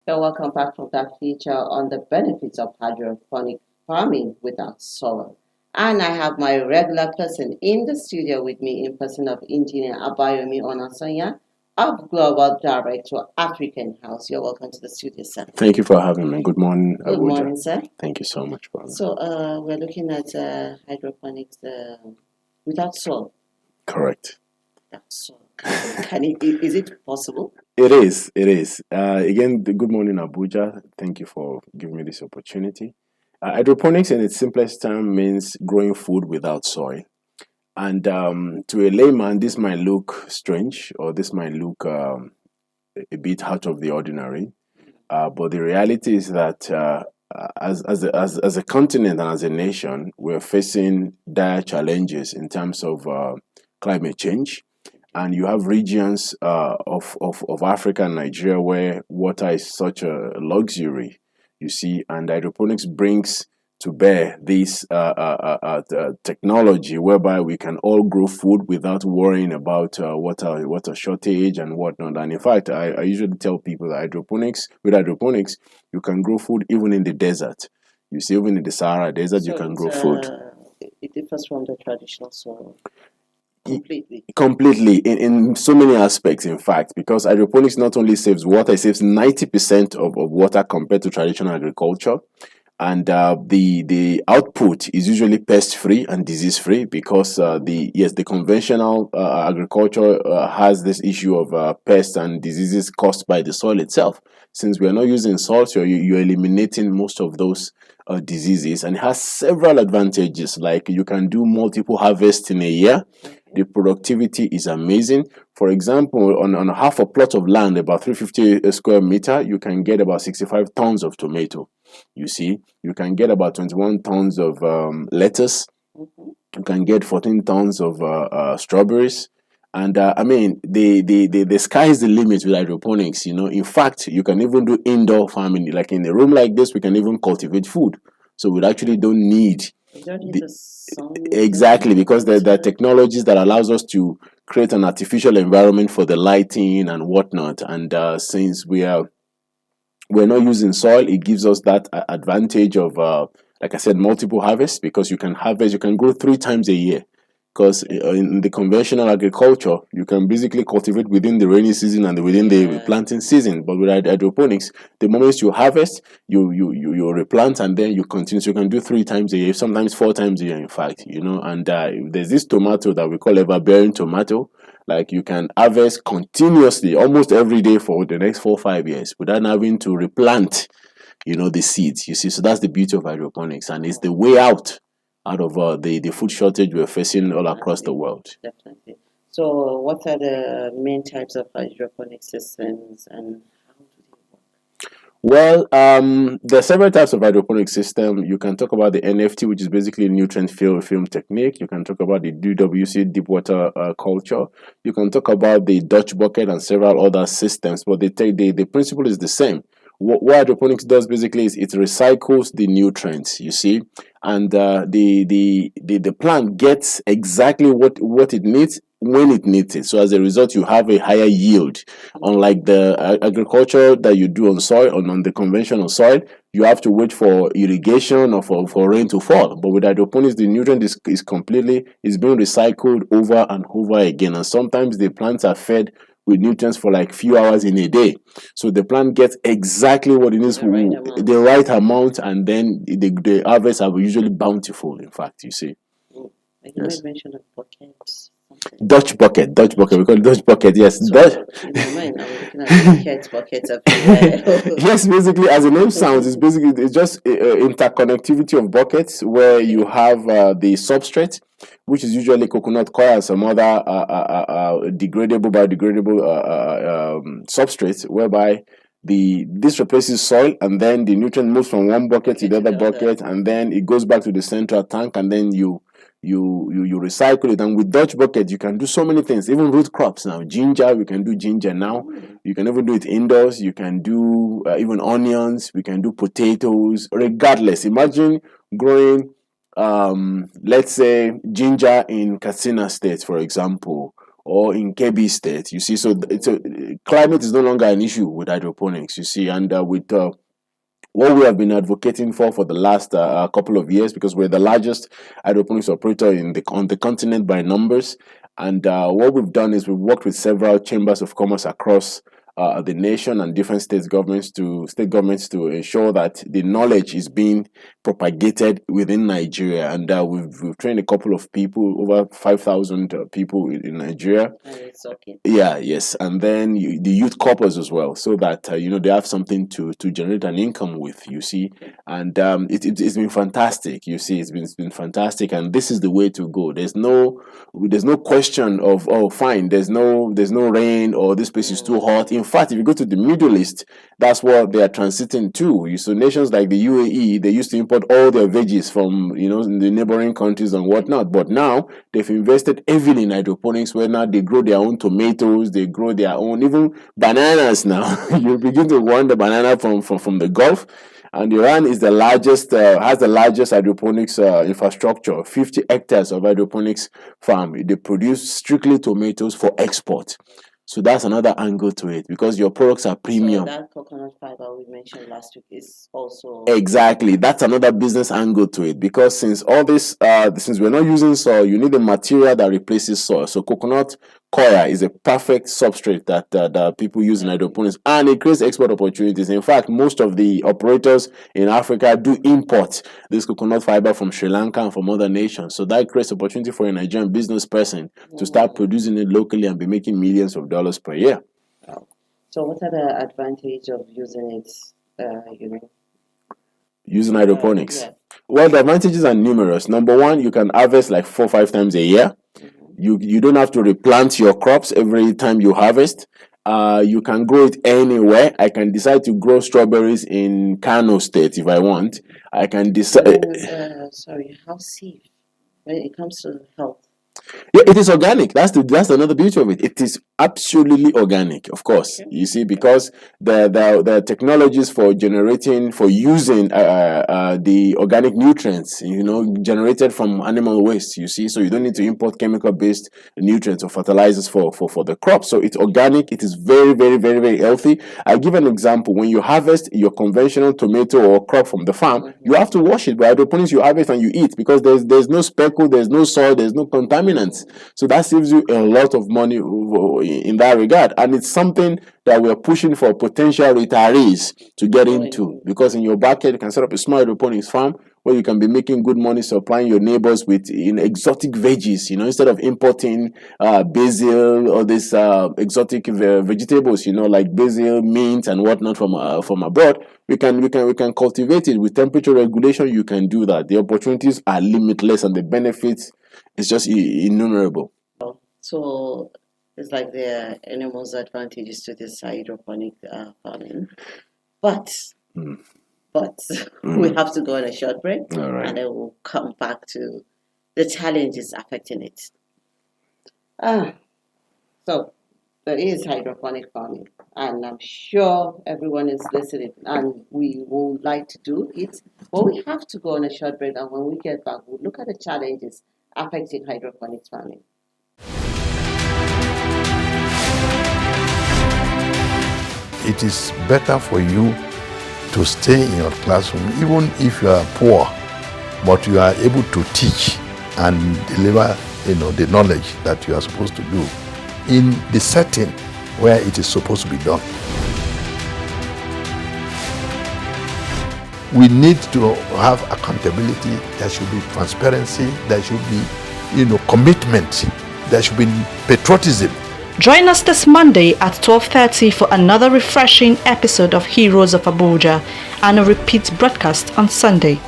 Welcome back from that feature on the benefits of hydroponic farming without soil. And I have my regular person in the studio with me in person of Engineer Abayomi Onasanya of Global Director African House. You're welcome to the studio, sir. Thank you for having me. Good morning, Good Abuja. morning, sir. Thank you so much for So we're looking at hydroponics without soil. correct. Without soil. Is it possible? It is. It is. Again, good morning, Abuja. Thank you for giving me this opportunity. Hydroponics, in its simplest term, means growing food without soil. And to a layman, this might look strange, or this might look a bit out of the ordinary. But the reality is that as a continent and as a nation, we're facing dire challenges in terms of climate change. And you have regions of Africa and Nigeria where water is such a luxury, you see, and hydroponics brings to bear this technology whereby we can all grow food without worrying about water shortage and whatnot. And in fact, I usually tell people that with hydroponics, you can grow food even in the desert. You see, even in the Sahara Desert, you can grow food. It differs from the traditional soil completely. Completely in so many aspects, in fact, because hydroponics not only saves water, it saves 90% of water compared to traditional agriculture. And the output is usually pest free and disease free because the conventional agriculture has this issue of pests and diseases caused by the soil itself. Since we are not using soil, so you're eliminating most of those diseases, and it has several advantages. Like you can do multiple harvests in a year. The productivity is amazing. For example, on half a plot of land, about 350 square meter, you can get about 65 tons of tomato. You see, you can get about 21 tons of lettuce. You can get 14 tons of strawberries. And I mean, the sky is the limit with hydroponics. You know, in fact, you can even do indoor farming. Like in a room like this, we can even cultivate food. So we actually don't need You don't need the sun. exactly, because there are technologies that allows us to create an artificial environment for the lighting and whatnot. And since we're not using soil, it gives us that advantage of like I said, multiple harvests, because you can grow 3 times a year. Because in the conventional agriculture, you can basically cultivate within the rainy season and within the planting season. But with hydroponics, the moment you harvest, you replant, and then you continue. So you can do 3 times a year, sometimes 4 times a year, in fact. You know, and there's this tomato that we call ever-bearing tomato. Like you can harvest continuously, almost every day for the next 4 or 5 years, without having to replant, the seeds. You see, so that's the beauty of hydroponics, and it's the way out of the food shortage we're facing all across the world. Definitely. So, what are the main types of hydroponic systems and how do they work? Well, there are several types of hydroponic system. You can talk about the NFT, which is basically nutrient film technique. You can talk about the DWC, deep water culture. You can talk about the Dutch bucket and several other systems, but the principle is the same. What hydroponics does basically is it recycles the nutrients, you see, and the plant gets exactly what it needs when it needs it. So as a result, you have a higher yield. Unlike the agriculture that you do on soil, on the conventional soil, you have to wait for irrigation or for rain to fall. But with hydroponics, the nutrient is being recycled over and over again, and sometimes the plants are fed with nutrients for like few hours in a day. So the plant gets exactly what it needs, the right amount, and then the harvests are usually bountiful, in fact, you see. You yes. Mentioned buckets. Dutch bucket. We call it Dutch bucket. Yes, so, Dutch. In my mind, I'm looking at buckets everywhere. Yes, basically, as the name sounds, it's just interconnectivity of buckets where you have the substrate, which is usually coconut coir and some other biodegradable substrates, whereby this replaces soil, and then the nutrient moves from one bucket to the other bucket, and then it goes back to the central tank, and then you recycle it. And with Dutch bucket, you can do so many things, even root crops now. Ginger, we can do ginger now. You can even do it indoors. You can do even onions. We can do potatoes. Regardless, imagine growing let's say ginger in Katsina State, for example, or in Kebbi State. You see, so climate is no longer an issue with hydroponics. You see, and with what we have been advocating for the last couple of years, because we're the largest hydroponics operator on the continent by numbers. And what we've done is we've worked with several chambers of commerce across the nation and different state governments to ensure that the knowledge is being propagated within Nigeria. And we've trained a couple of people, over 5,000 people in Nigeria. It's okay. Yeah, yes, and then the youth corpus as well, so that they have something to generate an income with. You see, and it's been fantastic. You see, it's been fantastic, and this is the way to go. There's no question of, oh, fine, there's no rain, or this place is too hot. In fact, if you go to the Middle East, that's what they are transiting to. So nations like the UAE, they used to import all their veggies from the neighboring countries and whatnot, but now they've invested heavily in hydroponics, where now they grow their own tomatoes, they grow their own even bananas now. You begin to want the banana from the Gulf. And Iran is the largest, has the largest hydroponics infrastructure, 50 hectares of hydroponics farm. They produce strictly tomatoes for export. So that's another angle to it, because your products are premium. So that coconut fiber we mentioned last week is also... Exactly. That's another business angle to it, because since all this, since we're not using soil, you need a material that replaces soil. So coconut coir is a perfect substrate that people use in hydroponics, and it creates export opportunities. In fact, most of the operators in Africa do import this coconut fiber from Sri Lanka and from other nations. So that creates opportunity for a Nigerian business person to start producing it locally and be making millions of dollars per year. So what are the advantages of using it, using hydroponics? Yeah. Well, the advantages are numerous. Number one, you can harvest like 4 or 5 times a year. You don't have to replant your crops every time you harvest. You can grow it anywhere. I can decide to grow strawberries in Kano State if I want. I can decide. Sorry, how safe when it comes to health? Yeah, it is organic. That's another beauty of it. It is absolutely organic, of course. Okay. You see, because the technologies for using the organic nutrients, generated from animal waste. You see, so you don't need to import chemical-based nutrients or fertilizers for the crop. So it's organic. It is very, very, very, very healthy. I give an example. When you harvest your conventional tomato or crop from the farm, you have to wash it. By hydroponics, you harvest and you eat, because there's no speckle, there's no soil, there's no contaminants. So that saves you a lot of money in that regard, and it's something that we're pushing for potential retirees to get into, because in your backyard you can set up a small hydroponics farm where you can be making good money supplying your neighbors with exotic veggies, instead of importing basil or this exotic vegetables, like basil, mint and whatnot from abroad. We can cultivate it with temperature regulation. You can do that. The opportunities are limitless, and the benefits is just innumerable. So it's like there are enormous advantages to this hydroponic farming, but we have to go on a short break, and then we'll come back to the challenges affecting it. So there is hydroponic farming, and I'm sure everyone is listening, and we would like to do it, but we have to go on a short break, and when we get back, we'll look at the challenges affecting hydroponics farming. It is better for you to stay in your classroom, even if you are poor, but you are able to teach and deliver, the knowledge that you are supposed to do in the setting where it is supposed to be done. We need to have accountability. There should be transparency. There should be, commitment. There should be patriotism. Join us this Monday at 12:30 for another refreshing episode of Heroes of Abuja and a repeat broadcast on Sunday.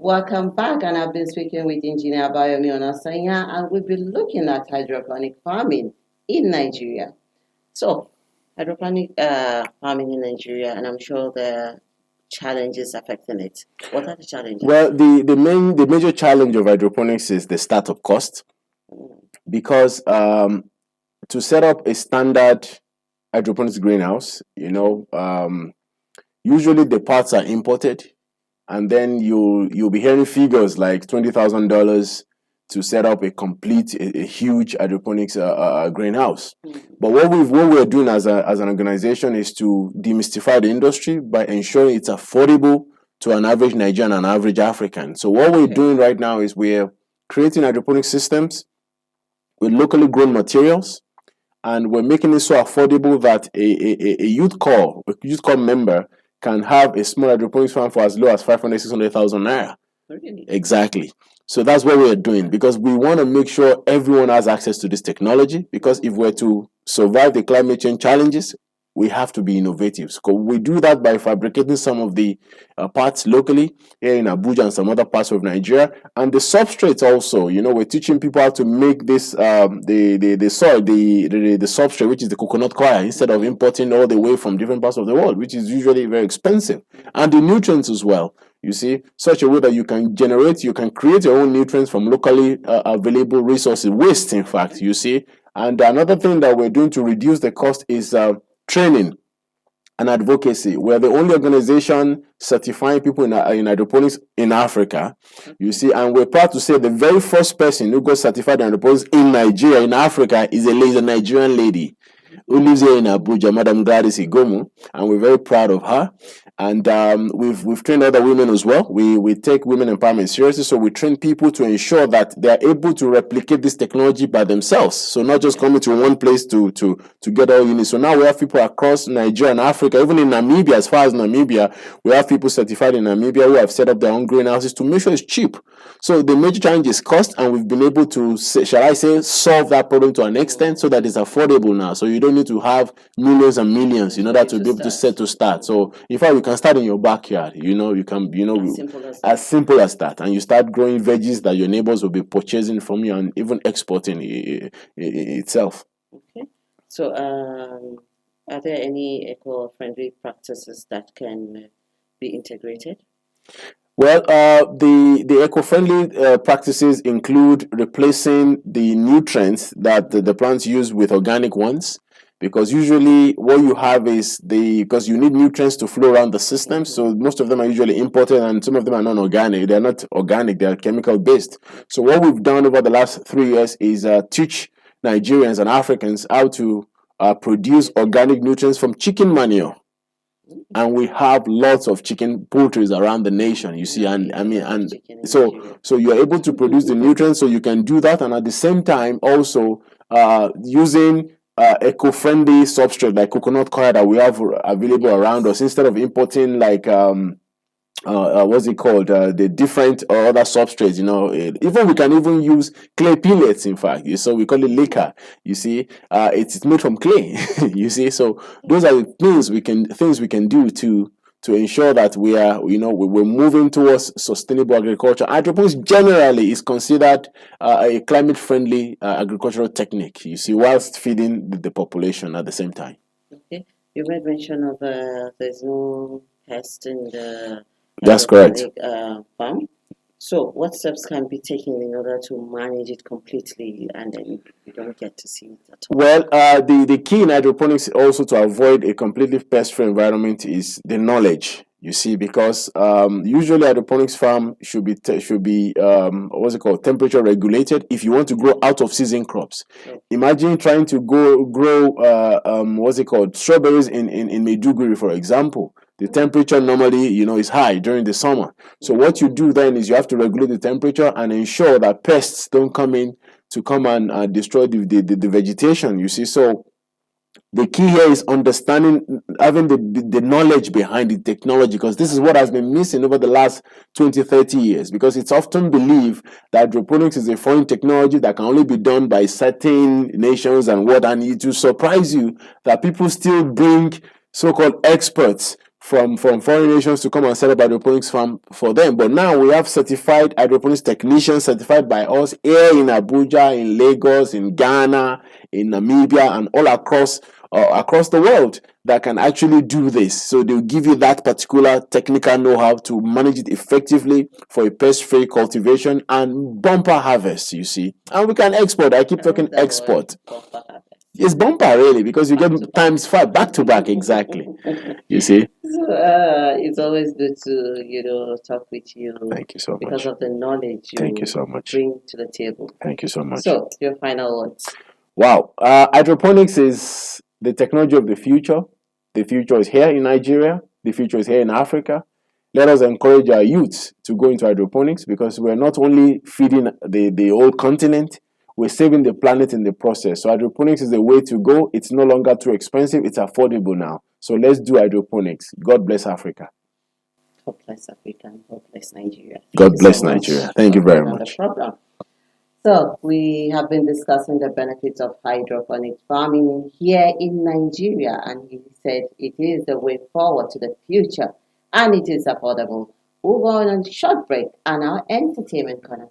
Welcome back, and I've been speaking with Engineer Abayomi Onasanya, and we've been looking at hydroponic farming in Nigeria. So, hydroponic farming in Nigeria, and I'm sure the challenges affecting it. What are the challenges? Well, the major challenge of hydroponics is the startup cost, because to set up a standard hydroponics greenhouse, usually the parts are imported, and then you'll be hearing figures like $20,000 to set up a complete, a huge hydroponics greenhouse. But what we're doing as an organization is to demystify the industry by ensuring it's affordable to an average Nigerian and an average African. So what we're doing right now is we're creating hydroponic systems with locally grown materials, and we're making it so affordable that a youth corps member can have a small hydroponics farm for as low as 500,000-600,000 naira. Really? Exactly. So that's what we're doing, because we want to make sure everyone has access to this technology, because if we're to survive the climate change challenges, we have to be innovative. So we do that by fabricating some of the parts locally here in Abuja and some other parts of Nigeria. And the substrates also, we're teaching people how to make this the substrate, which is the coconut coir, instead of importing all the way from different parts of the world, which is usually very expensive. And the nutrients as well, such a way that you can create your own nutrients from locally available resources, waste, in fact, And another thing that we're doing to reduce the cost is training and advocacy. We're the only organization certifying people in hydroponics in Africa, and we're proud to say the very first person who got certified in hydroponics in Nigeria, in Africa, is a Nigerian lady who lives here in Abuja, Madam Gladys Igomu, and we're very proud of her. And we've trained other women as well. We take women empowerment seriously, so we train people to ensure that they are able to replicate this technology by themselves. So not just coming to one place to get all you need. So now we have people across Nigeria and Africa, even in Namibia. As far as Namibia, we have people certified in Namibia who have set up their own greenhouses to make sure it's cheap. So the major challenge is cost, and we've been able to, solve that problem to an extent so that it's affordable now. So you don't need to have millions and millions in order to be able to start. So in fact, you can start in your backyard. You can, as simple as that, and you start growing veggies that your neighbors will be purchasing from you and even exporting itself. Okay. So, are there any eco-friendly practices that can be integrated? Well, the eco-friendly practices include replacing the nutrients that the plants use with organic ones, because usually what you have is because you need nutrients to flow around the system, so most of them are usually imported, and some of them are non-organic. They're not organic, they're chemical based. So what we've done over the last 3 years is teach Nigerians and Africans how to produce organic nutrients from chicken manure. And we have lots of chicken poultries around the nation, so you're able to produce the nutrients, so you can do that, and at the same time also using eco-friendly substrate like coconut coir that we have available around us, instead of importing like the different other substrates. Even we can even use clay pellets, in fact, so we call it liquor. It's made from clay. So those are the things we can do to ensure that we're moving towards sustainable agriculture. Hydroponics generally is considered a climate-friendly agricultural technique, whilst feeding the population at the same time. Okay, you made mention of there's no pest in the That's correct. Farm. So what steps can be taken in order to manage it completely, and then you don't get to see it at all? Well, the key in hydroponics also to avoid a completely pest-free environment is the knowledge. Because usually hydroponics farm should be temperature regulated if you want to grow out of season crops. Okay. Imagine trying to grow strawberries in Maiduguri, for example. The temperature normally, is high during the summer. So what you do then is you have to regulate the temperature and ensure that pests don't come in to come and destroy the vegetation. So the key here is understanding, having the knowledge behind the technology, because this is what has been missing over the last 20-30 years, because it's often believed that hydroponics is a foreign technology that can only be done by certain nations and it will surprise you that people still bring so-called experts from foreign nations to come and set up hydroponics farm for them. But now we have certified hydroponics technicians certified by us here in Abuja, in Lagos, in Ghana, in Namibia, and all across the world that can actually do this. So they'll give you that particular technical know-how to manage it effectively for a pest-free cultivation and bumper harvest, you see. And we can export. I keep talking export. It's bumper really, because you get times 5 back to back, exactly. You see. So, it's always good to talk with you. Thank you so much. Because of the knowledge Thank you so much. bring to the table. Thank you so much. So, your final words. Wow. Hydroponics is the technology of the future. The future is here in Nigeria. The future is here in Africa. Let us encourage our youth to go into hydroponics, because we're not only feeding the whole continent, we're saving the planet in the process. So hydroponics is the way to go. It's no longer too expensive. It's affordable now. So let's do hydroponics. God bless Africa. God bless Africa and God bless Nigeria. God bless Nigeria. Thank you very much. So we have been discussing the benefits of hydroponic farming here in Nigeria, and he said it is the way forward to the future and it is affordable. We'll go on a short break and our entertainment corner